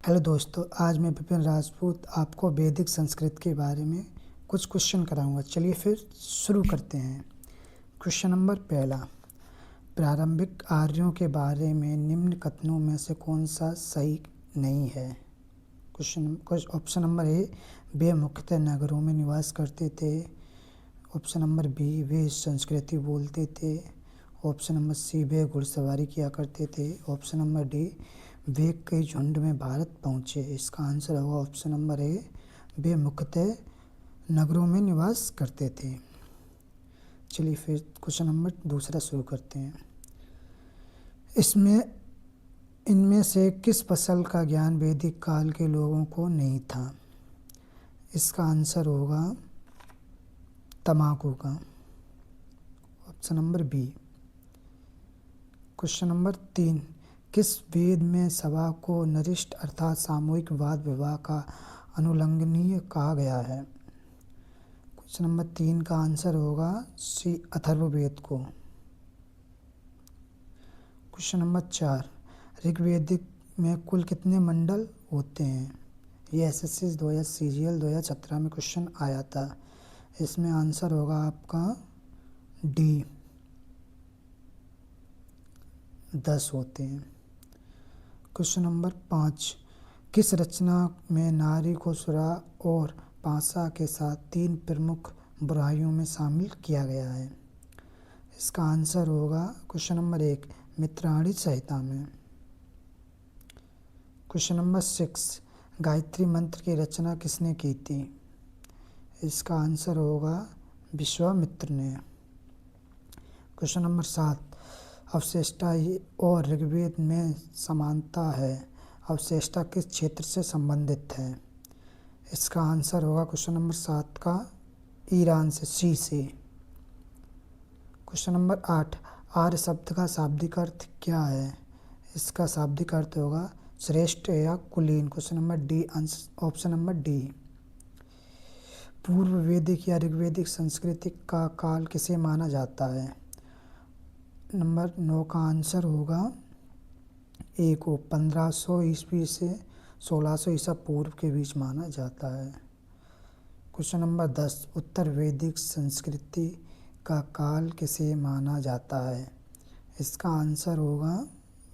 Hello दोस्तों, आज मैं विपिन राजपूत आपको वैदिक संस्कृत के बारे में कुछ क्वेश्चन कराऊंगा। चलिए फिर शुरू करते हैं। क्वेश्चन नंबर पहला, प्रारंभिक आर्यों के बारे में निम्न कथनों में से कौन सा सही नहीं है। ऑप्शन नंबर ए, वे मुख्यतः नगरों में निवास करते थे। ऑप्शन नंबर बी, वे संस्कृति बोलते थे। ऑप्शन नंबर सी, वे घुड़सवारी किया करते थे। ऑप्शन नंबर डी, वे कई झुंड में भारत पहुँचे। इसका आंसर होगा ऑप्शन नंबर ए, वे मुख्यतः नगरों में निवास करते थे। चलिए फिर क्वेश्चन नंबर दूसरा शुरू करते हैं। इनमें से किस फसल का ज्ञान वैदिक काल के लोगों को नहीं था। इसका आंसर होगा तंबाकू का, option number B. Question number 3, किस वेद में सभा को नरिष्ट अर्थात सामूहिक वाद विवाह का अनुल्लंघनीय कहा गया है। क्वेश्चन नंबर 3 का आंसर होगा सी, अथर्ववेद को। क्वेश्चन नंबर 4, ऋग्वेदिक में कुल कितने मंडल होते हैं। ये एसएससी 2000 सीजीएल 2017 में क्वेश्चन आया था। इसमें आंसर होगा आपका डी, 10 होते हैं। क्वेश्चन नंबर 5, किस रचना में नारी को सुरा और पासा के साथ 3 प्रमुख बुराइयों में शामिल किया गया है। इसका आंसर होगा क्वेश्चन नंबर 1, मित्राणी संहिता में। क्वेश्चन नंबर 6, गायत्री मंत्र की रचना किसने की थी। इसका आंसर होगा विश्वामित्र ने। क्वेश्चन नंबर 7, अवशेष्टा और ऋग्वेद में समानता है। अवशेष्टा किस क्षेत्र से संबंधित है। इसका आंसर होगा क्वेश्चन नंबर 7 का ईरान से, सी से। क्वेश्चन नंबर 8, आर्य शब्द का शाब्दिक अर्थ क्या है। इसका शाब्दिक अर्थ होगा श्रेष्ठ या कुलीन। Question number D, option number D. पूर्व वैदिक या ऋग्वेदिक संस्कृति का काल किसे माना जाता है। नंबर 9 का आंसर होगा ए को, 1500 ईस्वी से 1600 ईसा पूर्व के बीच माना जाता है। क्वेश्चन नंबर 10, उत्तर वैदिक संस्कृति का काल किसे माना जाता है। इसका आंसर होगा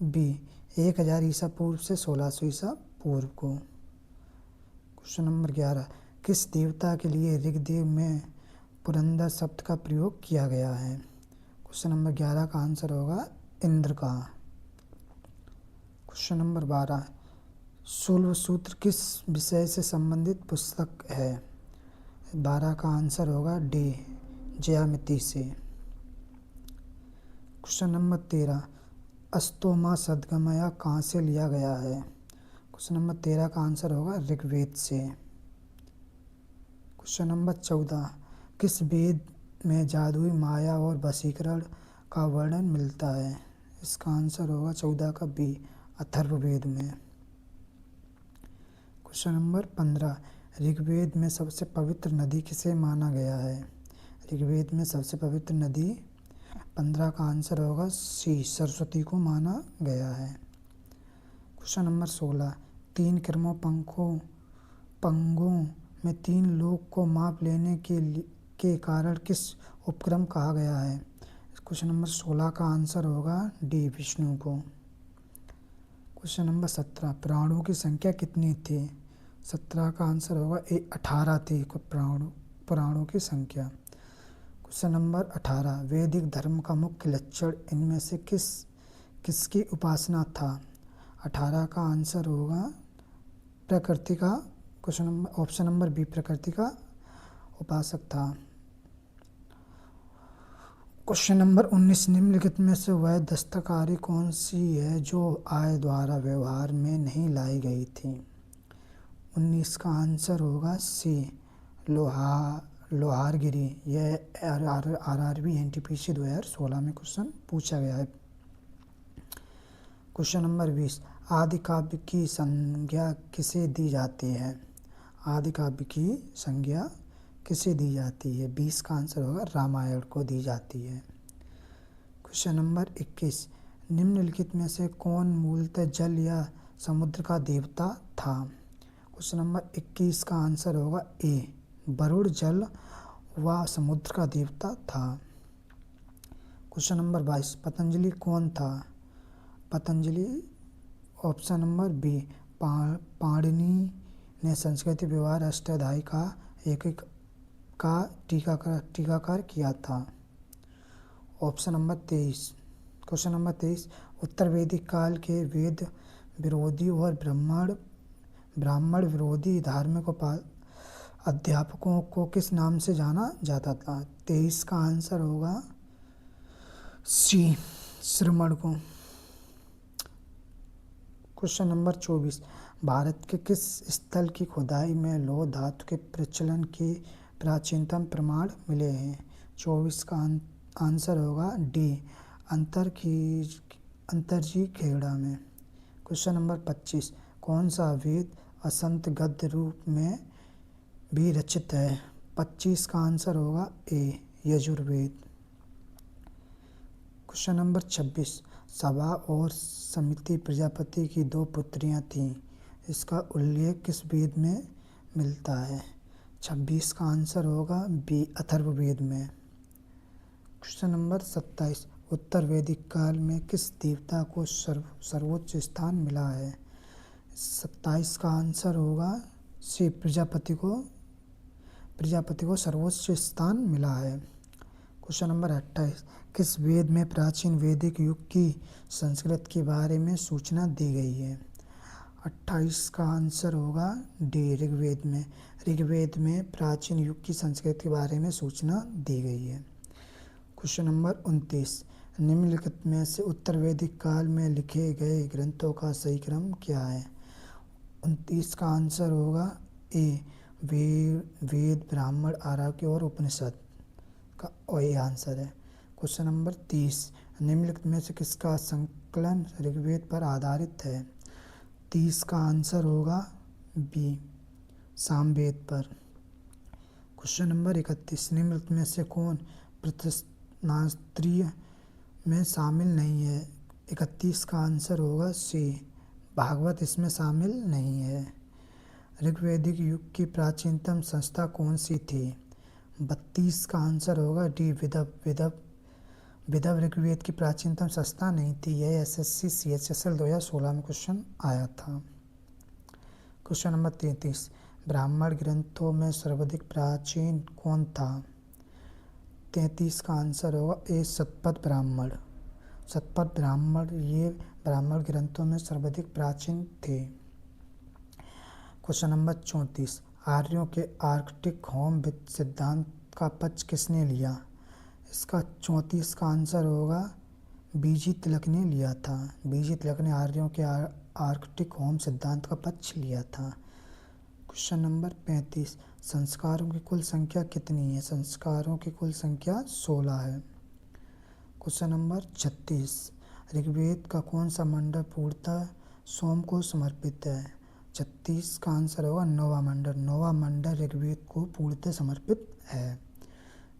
बी, 1000 ईसा पूर्व से 1600 ईसा पूर्व को। क्वेश्चन नंबर 11, किस देवता के लिए ऋग्वेद में पुरंदर शब्द का प्रयोग किया गया है। क्वेश्चन नंबर 11 का आंसर होगा इंद्र का। क्वेश्चन नंबर 12, शूल्व सूत्र किस विषय से संबंधित पुस्तक है। 12 का आंसर होगा डी, ज्यामिति से। क्वेश्चन नंबर 13, अस्तोमा सद्गमया कहाँ से लिया गया है। क्वेश्चन नंबर 13 का आंसर होगा ऋग्वेद से। क्वेश्चन नंबर 14, किस वेद में जादुई माया और वशीकरण का वर्णन मिलता है। इसका आंसर होगा 14 का बी, अथर्ववेद में। क्वेश्चन नंबर 15, ऋग्वेद में सबसे पवित्र नदी किसे माना गया है। ऋग्वेद में सबसे पवित्र नदी 15 का आंसर होगा सी, सरस्वती को माना गया है। क्वेश्चन नंबर 16, 3 क्रमों पंगों में 3 लोग को माप लेने के कारण किस उपक्रम कहा गया है। क्वेश्चन नंबर 16 का आंसर होगा डी, विष्णु को। क्वेश्चन नंबर 17, प्राणों की संख्या कितनी थी। 17 का आंसर होगा ए, 18 थी प्राणों की संख्या। क्वेश्चन नंबर 18, वैदिक धर्म का मुख्य लक्षण इनमें से किसकी उपासना था। 18 का आंसर होगा प्रकृति का। ऑप्शन नंबर बी, प्रकृति का उपासक था। क्वेश्चन नंबर 19, निम्नलिखित में से वह दस्तकारी कौन सी है जो आय द्वारा व्यवहार में नहीं लाई गई थी। 19 का आंसर होगा सी, लोहारगिरी। यह आरआरबी एनटीपीसी 2016 में क्वेश्चन पूछा गया है। क्वेश्चन नंबर 20, आदि काव्य की संज्ञा किसे दी जाती है। आदि काव्य की संज्ञा किसे दी जाती है। 20 का आंसर होगा रामायण को दी जाती है। क्वेश्चन नंबर 21, निम्नलिखित में से कौन मूलतः जल या समुद्र का देवता था। क्वेश्चन नंबर 21 का आंसर होगा ए, वरुण जल व समुद्र का देवता था। क्वेश्चन नंबर 22, पतंजलि कौन था? Patanjali option number B, Panini ने संस्कृत व्यवहार अष्टाध्यायी का एक का टीकाकार किया था। ऑप्शन नंबर 23, क्वेश्चन नंबर 23, उत्तर वैदिक काल के वेद विरोधी और ब्राह्मण विरोधी धार्मिक अध्यापकों को किस नाम से जाना जाता था? 23 का आंसर होगा सी, श्रमण को। क्वेश्चन नंबर 24, भारत के किस स्थल की खुदाई में लौह धातु के प्रचलन के प्राचीनतम प्रमाण मिले हैं? 24 का आंसर होगा डी, अंतरजी खेड़ा में। क्वेश्चन नंबर 25, कौन सा वेद असंत गद्य रूप में भी रचित है? 25 का आंसर होगा ए, यजुर्वेद। क्वेश्चन नंबर 26, सभा और समिति प्रजापति की 2 पुत्रियां थीं, इसका उल्लेख किस वेद में मिलता है? 26 का आंसर होगा बी, अथर्ववेद में। क्वेश्चन नंबर 27, उत्तर वैदिक काल में किस देवता को सर्वोच्च स्थान मिला है? 27 का आंसर होगा सी, प्रजापति को सर्वोच्च स्थान मिला है। क्वेश्चन नंबर 28, किस वेद में प्राचीन वैदिक युग की संस्कृत के बारे में सूचना दी गई है? 28 का आंसर होगा डी, ऋग्वेद में। ऋग्वेद में प्राचीन युग की संस्कृत के बारे में सूचना दी गई है। क्वेश्चन नंबर 29, निम्नलिखित में से उत्तर वैदिक काल में लिखे गए ग्रंथों का सही क्रम क्या है? 29 का आंसर होगा ए, वेद, ब्राह्मण, आर्यों और उपनिषद का वही आंसर है। क्वेश्चन नंबर 30, निम्नलिखित में से किसका संकलन ऋग्वेद पर आधारित है? 30 का आंसर होगा बी, सामवेद पर। क्वेश्चन नंबर 31, निम्नलिखित में से कौन प्रश्नोत्तरी में शामिल नहीं है? 31 का आंसर होगा सी, भागवत इसमें शामिल नहीं है। ऋग्वैदिक युग की प्राचीनतम संस्था कौन सी थी? 32 का आंसर होगा डी, विदव ऋग्वेद की प्राचीनतम संस्था नहीं थी। यह SSC CHSL 2016 में क्वेश्चन आया था। क्वेश्चन नंबर 33, ब्राह्मण ग्रंथों में सर्वाधिक प्राचीन कौन था? 33 का आंसर होगा ए, शतपथ ब्राह्मण ये ब्राह्मण ग्रंथों में सर्वाधिक प्राचीन थे। क्वेश्चन नंबर 34, आर्यों के आर्कटिक होम सिद्धांत का पक्ष किसने लिया? इसका 34 का आंसर होगा बीजी तिलक ने लिया था। बीजी तिलक ने आर्यों के आर्कटिक होम सिद्धांत का पक्ष लिया था। क्वेश्चन नंबर 35, संस्कारों की कुल संख्या कितनी है? संस्कारों की कुल संख्या 16 है। क्वेश्चन नंबर 36, ऋग्वेद का कौन सा मंडल पूर्णतः सोम को समर्पित है? 36 का आंसर होगा नौवां मंडल ऋग्वेद को पूर्णतः समर्पित है।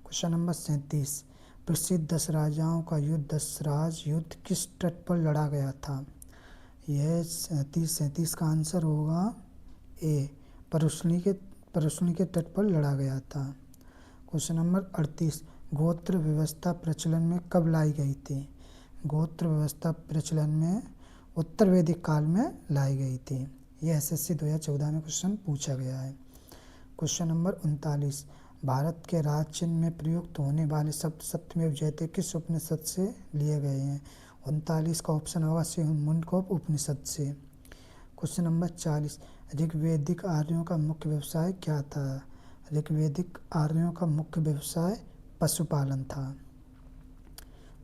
क्वेश्चन नंबर 37, प्रसिद्ध 10 राजाओं का युद्ध दशराज युद्ध किस तट पर लड़ा गया था? यह 37 का आंसर होगा ए, परुष्णी के तट पर लड़ा गया था। क्वेश्चन नंबर 38, गोत्र व्यवस्था प्रचलन में कब लाई गई थी? गोत्र व्यवस्था प्रचलन में उत्तर वैदिक काल में लाई गई थी। यह SSC 2014 में क्वेश्चन पूछा गया है। क्वेश्चन नंबर 39, भारत के राज्य चिन्ह में प्रयुक्त होने वाले शब्द सत्यमेव जयते किस उपनिषद से लिए गए हैं? 39 का ऑप्शन होगा सी, मुंडकोप उपनिषद से। क्वेश्चन नंबर 40, ऋग्वैदिक आर्यों का मुख्य व्यवसाय क्या था? ऋग्वैदिक आर्यों का मुख्य व्यवसाय पशुपालन था।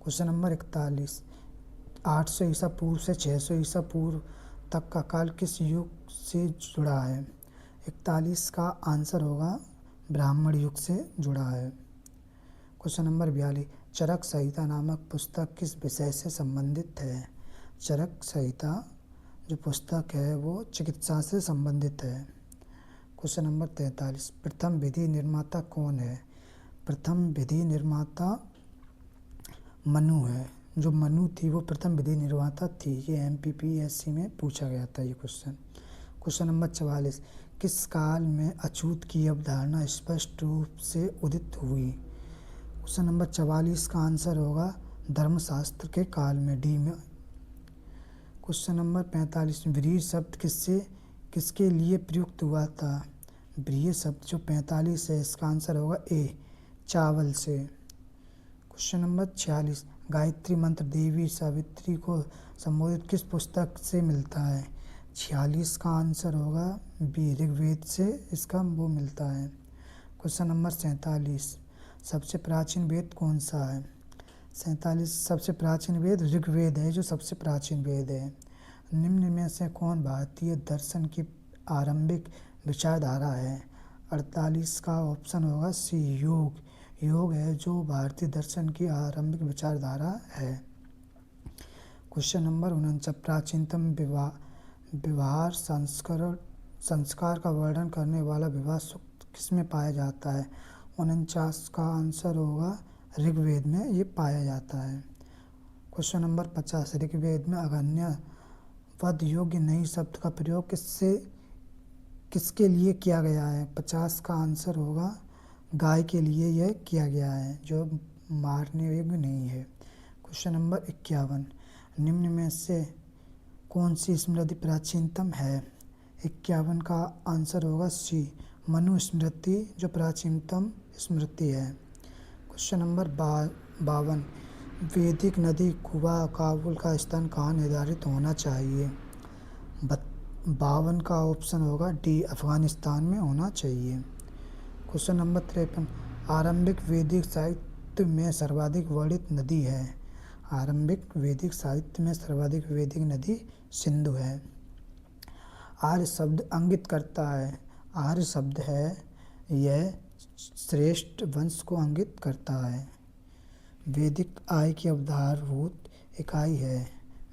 क्वेश्चन नंबर 41, 800 ईसा पूर्व से 600 ईसा पूर्व तक का काल किस युग से जुड़ा है? 41 का आंसर होगा ब्राह्मण युग से जुड़ा है। क्वेश्चन नंबर 42, चरक संहिता नामक पुस्तक किस विषय से संबंधित है? चरक संहिता जो पुस्तक है वो चिकित्सा से संबंधित है। क्वेश्चन नंबर 43, प्रथम विधि निर्माता कौन है? प्रथम विधि निर्माता मनु है। जो मनु थी वो प्रथम विधि निर्माता थी। ये MPPSC में पूछा गया था ये क्वेश्चन। क्वेश्चन नंबर 44, किस काल में अछूत की अवधारणा स्पष्ट रूप से उदित हुई? क्वेश्चन नंबर 44 का आंसर होगा धर्मशास्त्र के काल में, डी में। क्वेश्चन नंबर 45, व्रीहि शब्द किसके लिए प्रयुक्त हुआ था? व्रीहि शब्द जो 45 है इसका आंसर होगा ए, चावल से। क्वेश्चन नंबर 46, गायत्री मंत्र देवी सावित्री को संबोधित किस पुस्तक से मिलता है? 46 का आंसर होगा बी, ऋग्वेद से इसका वो मिलता है। क्वेश्चन नंबर 47, सबसे प्राचीन वेद कौन सा है? 47 सबसे प्राचीन वेद ऋग्वेद है, जो सबसे प्राचीन वेद है। निम्न में से कौन भारतीय दर्शन की आरंभिक विचारधारा है? 48 का ऑप्शन होगा सी, योग। योग है जो भारतीय दर्शन की आरंभिक विचारधारा है। क्वेश्चन नंबर 49, प्राचीनतम व्यवहार संस्कार का वर्णन करने वाला विवाह सूक्त किसमें पाया जाता है? 49 का आंसर होगा ऋग्वेद में ये पाया जाता है। क्वेश्चन नंबर 50, ऋग्वेद में अगन्य वध योग्य नई शब्द का प्रयोग किसके लिए किया गया है? 50 का आंसर होगा गाय के लिए यह किया गया है, जो मारने योग्य नहीं है। क्वेश्चन नंबर 51, निम्न में से कौन सी स्मृति प्राचीनतम है? 51 का आंसर होगा सी, मनु स्मृति जो प्राचीनतम स्मृति है। क्वेश्चन नंबर 52, वैदिक नदी कुबा काबुल का स्थान कहाँ निर्धारित होना चाहिए? 52 का ऑप्शन होगा डी, अफगानिस्तान में होना चाहिए। क्वेश्चन नंबर 53, आरंभिक वैदिक साहित्य में सर्वाधिक वर्णित नदी है? आरंभिक वैदिक साहित्य में सर्वाधिक वैदिक नदी सिंधु है। आर्य शब्द इंगित करता है, आर्य शब्द है यह श्रेष्ठ वंश को इंगित करता है। वैदिक आय की आधारभूत इकाई है,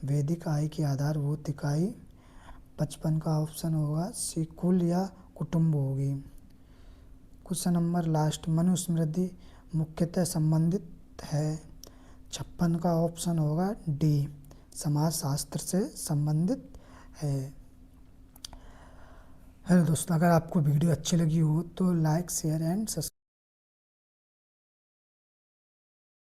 वैदिक आय की आधारभूत इकाई 55 का ऑप्शन होगा सी, कुल या कुटुंब होगी। क्वेश्चन नंबर लास्ट, मनुस्मृति मुख्यतः संबंधित है? 56 का ऑप्शन होगा डी, समाजशास्त्र से संबंधित है। हेलो दोस्तों, अगर आपको वीडियो अच्छी लगी हो तो लाइक शेयर एंड सब्सक्राइब